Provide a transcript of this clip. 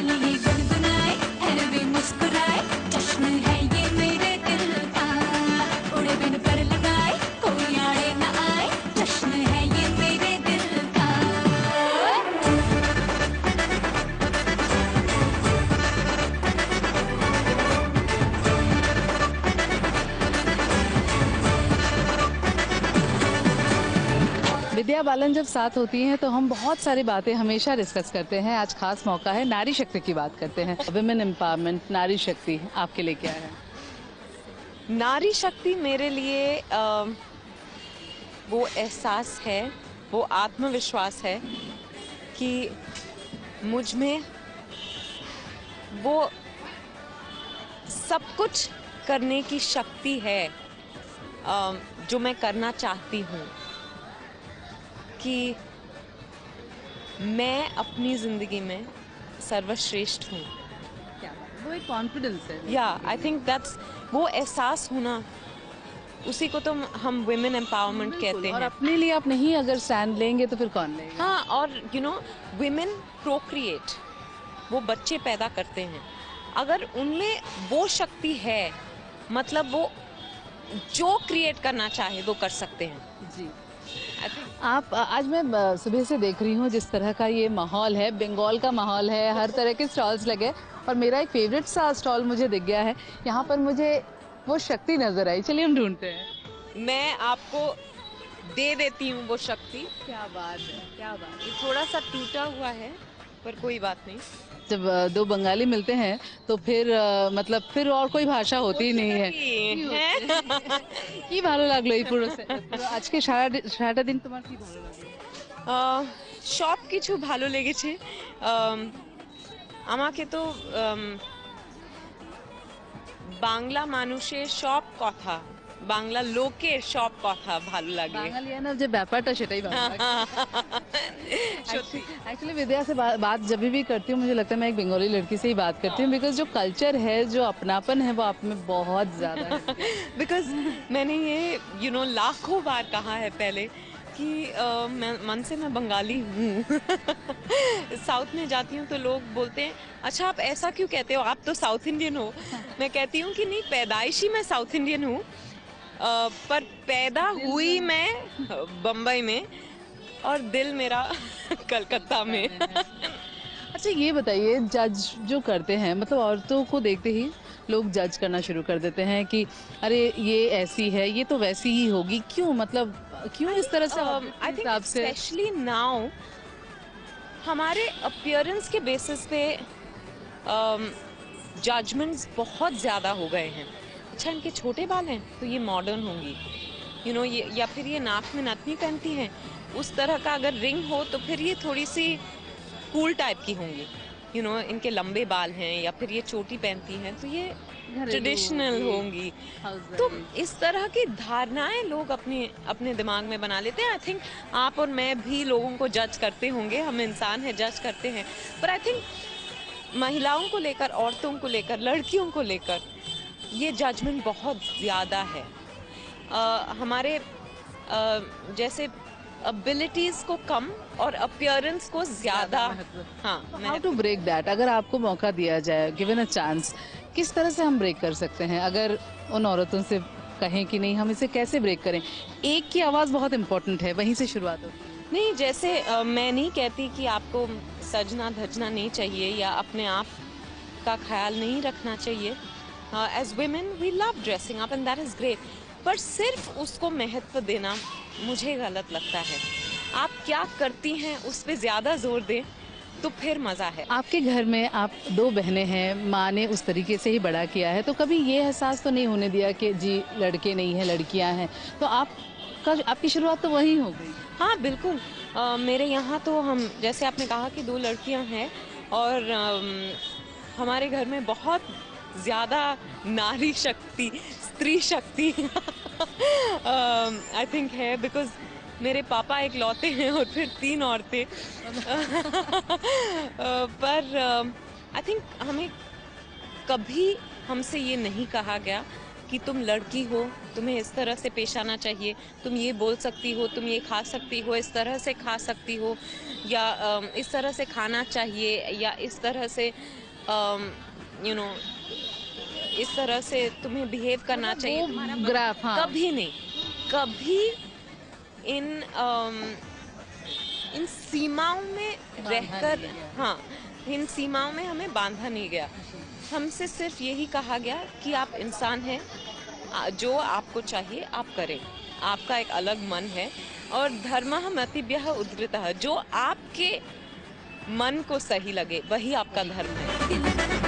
नहीं गुनगुनाए हर वे मुस्कुराए, जश्न है ये मेरे दिल का, उड़े बिन पर लगाए कोई आड़े न आए, जश्न है ये मेरे दिल का। विद्या बालन जब साथ होती हैं तो हम बहुत सारी बातें हमेशा डिस्कस करते हैं। आज खास मौका है, नारी शक्ति की बात करते हैं। विमेन एम्पावरमेंट, नारी शक्ति आपके लिए क्या है? नारी शक्ति मेरे लिए वो एहसास है, वो आत्मविश्वास है कि मुझ में वो सब कुछ करने की शक्ति है जो मैं करना चाहती हूँ, कि मैं अपनी ज़िंदगी में सर्वश्रेष्ठ हूँ। वो एक कॉन्फिडेंस है। या आई थिंक दैट्स वो एहसास होना, उसी को तो हम वुमेन एम्पावरमेंट कहते और हैं। अपने लिए आप नहीं अगर स्टैंड लेंगे तो फिर कौन लेगा? हाँ, और यू नो वुमेन प्रोक्रिएट, वो बच्चे पैदा करते हैं। अगर उनमें वो शक्ति है, मतलब वो जो क्रिएट करना चाहे वो कर सकते हैं। जी। आप आज मैं सुबह से देख रही हूँ जिस तरह का ये माहौल है, बंगाल का माहौल है, हर तरह के स्टॉल्स लगे, और मेरा एक फेवरेट सा स्टॉल मुझे दिख गया है। यहाँ पर मुझे वो शक्ति नजर आई। चलिए हम ढूंढते हैं। मैं आपको दे देती हूँ वो शक्ति। क्या बात है, क्या बात है। ये थोड़ा सा टूटा हुआ है पर कोई बात नहीं। जब दो बंगाली मिलते हैं तो फिर मतलब फिर और कोई भाषा होती ही नहीं है। কি ভালো লাগলো এই পুরো আজকে সারাটা দিন তোমার কি ভালো লাগলো? সব কিছু ভালো লেগেছে। আমাকে তো বাংলা মানুষের সব কথা, বাংলা লোকের সব কথা ভালো লাগে। বাঙালিয়ানার যে ব্যাপারটা সেটাই ভালো লাগে। সত্যি। एक्चुअली विद्या से बात जब भी करती हूँ मुझे लगता है मैं एक बंगाली लड़की से ही बात करती हूँ, बिकॉज जो कल्चर है, जो अपनापन है, वो आप में बहुत ज़्यादा है। बिकॉज मैंने ये लाखों बार कहा है पहले कि मैं मन से मैं बंगाली हूँ। साउथ में जाती हूँ तो लोग बोलते हैं अच्छा आप ऐसा क्यों कहते हो, आप तो साउथ इंडियन हो। मैं कहती हूँ कि नहीं, पैदाइशी मैं साउथ इंडियन हूँ, पर पैदा हुई मैं बम्बई में और दिल मेरा कलकत्ता में। अच्छा ये बताइए, जज जो करते हैं, मतलब औरतों को देखते ही लोग जज करना शुरू कर देते हैं कि अरे ये ऐसी है, ये तो वैसी ही होगी, क्यों, मतलब क्यों इस तरह से? आई थिंक स्पेशली नाउ हमारे अपीयरेंस के बेसिस पे जजमेंट्स बहुत ज़्यादा हो गए हैं। अच्छा इनके छोटे बाल हैं तो ये मॉडर्न होंगी, ये, या फिर ये नाक में नथनी पहनती हैं, उस तरह का अगर रिंग हो तो फिर ये थोड़ी सी कूल टाइप की होंगी। इनके लंबे बाल हैं या फिर ये चोटी पहनती हैं तो ये ट्रेडिशनल होंगी। तो इस तरह की धारणाएं लोग अपने दिमाग में बना लेते हैं। आई थिंक आप और मैं भी लोगों को जज करते होंगे, हम इंसान हैं, जज करते हैं, पर आई थिंक महिलाओं को लेकर, औरतों को लेकर, लड़कियों को लेकर ये जजमेंट बहुत ज़्यादा है। हमारे जैसे एबिलिटीज को कम और अपीयरेंस को ज़्यादा। हाँ, हाउ टू ब्रेक दैट? अगर आपको मौका दिया जाए, गिवन अ चांस, किस तरह से हम ब्रेक कर सकते हैं? अगर उन औरतों से कहें कि नहीं, हम इसे कैसे ब्रेक करें? एक की आवाज़ बहुत इंपॉर्टेंट है, वहीं से शुरुआत होती है। नहीं, जैसे मैं नहीं कहती कि आपको सजना धजना नहीं चाहिए या अपने आप का ख्याल नहीं रखना चाहिए। As women we love dressing up and that is great, पर सिर्फ उसको महत्व देना मुझे गलत लगता है। आप क्या करती हैं उस पे ज़्यादा जोर दें तो फिर मज़ा है। आपके घर में आप दो बहनें हैं, माँ ने उस तरीके से ही बड़ा किया है, तो कभी ये एहसास तो नहीं होने दिया कि जी लड़के नहीं हैं, लड़कियाँ हैं, तो आपकी शुरुआत तो वहीं हो गई? हाँ बिल्कुल। मेरे यहाँ तो हम, जैसे आपने कहा कि दो लड़कियाँ हैं, और हमारे घर में बहुत ज़्यादा नारी शक्ति, स्त्री शक्ति आई थिंक है, बिकॉज मेरे पापा एक लौते हैं और फिर 3 औरतें। पर आई थिंक हमें कभी हमसे ये नहीं कहा गया कि तुम लड़की हो, तुम्हें इस तरह से पेश आना चाहिए, तुम ये बोल सकती हो, तुम ये खा सकती हो, इस तरह से खा सकती हो, या इस तरह से खाना चाहिए, या इस तरह से यू नो इस तरह से तुम्हें बिहेव करना चाहिए। वो तुम्हारा ग्राफ, हाँ। कभी नहीं, कभी इन इन सीमाओं में रहकर, नहीं गया। हाँ, इन सीमाओं में हमें बांधा नहीं गया। हमसे सिर्फ यही कहा गया कि आप इंसान हैं, जो आपको चाहिए आप करें, आपका एक अलग मन है, और धर्मः मतिभ्यः उद्धृतः, जो आपके मन को सही लगे वही आपका धर्म है। दिल